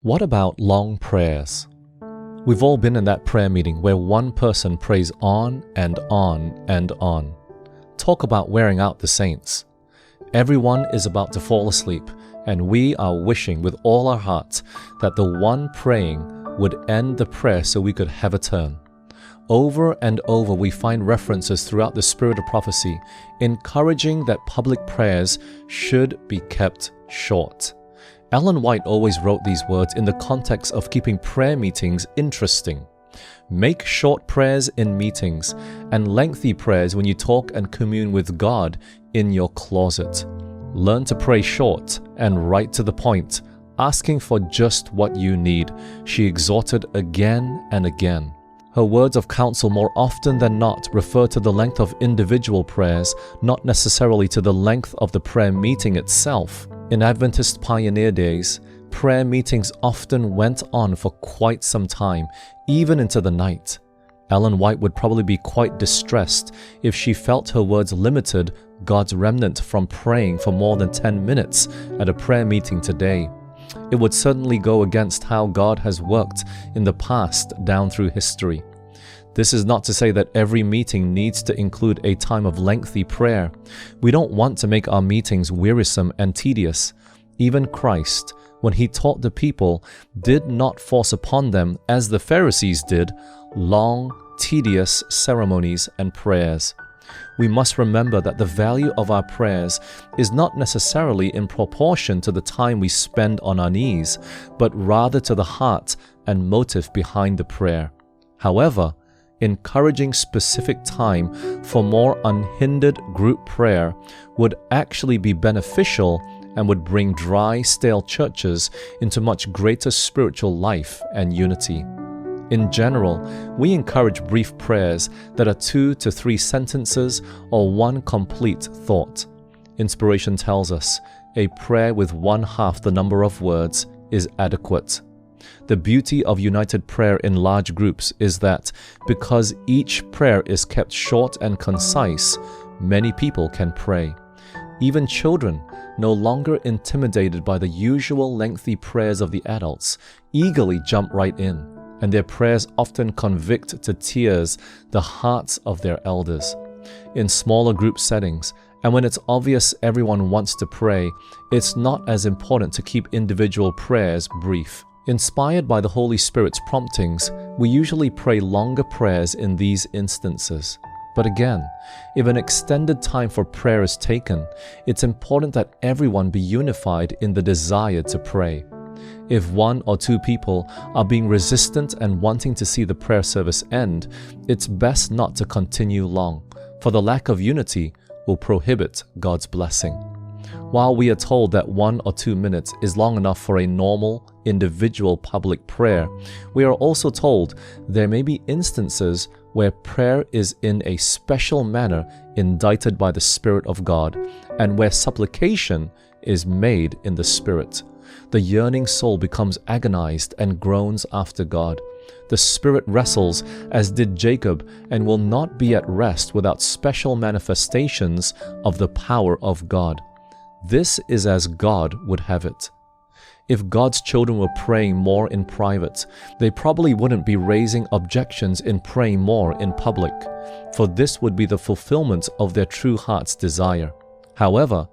What about long prayers? We've all been in that prayer meeting where one person prays on and on and on. Talk about wearing out the saints. Everyone is about to fall asleep, and we are wishing with all our hearts that the one praying would end the prayer so we could have a turn. Over and over we find references throughout the spirit of prophecy encouraging that public prayers should be kept short. Ellen White always wrote these words in the context of keeping prayer meetings interesting. Make short prayers in meetings and lengthy prayers when you talk and commune with God in your closet. Learn to pray short and right to the point, asking for just what you need, she exhorted again and again. Her words of counsel more often than not refer to the length of individual prayers, not necessarily to the length of the prayer meeting itself. In Adventist pioneer days, prayer meetings often went on for quite some time, even into the night. Ellen White would probably be quite distressed if she felt her words limited God's remnant from praying for more than 10 minutes at a prayer meeting today. It would certainly go against how God has worked in the past down through history. This is not to say that every meeting needs to include a time of lengthy prayer. We don't want to make our meetings wearisome and tedious. Even Christ, when he taught the people, did not force upon them, as the Pharisees did, long, tedious ceremonies and prayers. We must remember that the value of our prayers is not necessarily in proportion to the time we spend on our knees, but rather to the heart and motive behind the prayer. However, encouraging specific time for more unhindered group prayer would actually be beneficial and would bring dry, stale churches into much greater spiritual life and unity. In general, we encourage brief prayers that are 2 to 3 sentences or one complete thought. Inspiration tells us a prayer with 1/2 the number of words is adequate. The beauty of united prayer in large groups is that because each prayer is kept short and concise, many people can pray. Even children, no longer intimidated by the usual lengthy prayers of the adults, eagerly jump right in, and their prayers often convict to tears the hearts of their elders. In smaller group settings, and when it's obvious everyone wants to pray, it's not as important to keep individual prayers brief. Inspired by the Holy Spirit's promptings, we usually pray longer prayers in these instances. But again, if an extended time for prayer is taken, it's important that everyone be unified in the desire to pray. If 1 or 2 people are being resistant and wanting to see the prayer service end, it's best not to continue long, for the lack of unity will prohibit God's blessing. While we are told that 1 or 2 minutes is long enough for a normal, individual public prayer, we are also told there may be instances where prayer is in a special manner indited by the Spirit of God, and where supplication is made in the Spirit. The yearning soul becomes agonized and groans after God. The spirit wrestles as did Jacob and will not be at rest without special manifestations of the power of God. This is as God would have it. If God's children were praying more in private, they probably wouldn't be raising objections in praying more in public, for this would be the fulfillment of their true heart's desire. However,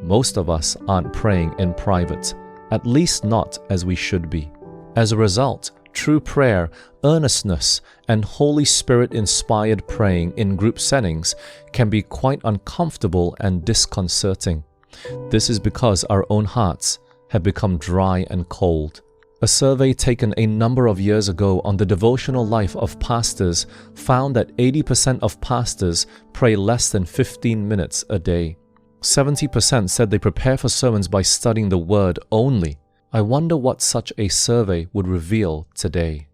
most of us aren't praying in private, at least not as we should be. As a result, true prayer, earnestness, and Holy Spirit-inspired praying in group settings can be quite uncomfortable and disconcerting. This is because our own hearts have become dry and cold. A survey taken a number of years ago on the devotional life of pastors found that 80% of pastors pray less than 15 minutes a day. 70% said they prepare for sermons by studying the Word only. I wonder what such a survey would reveal today.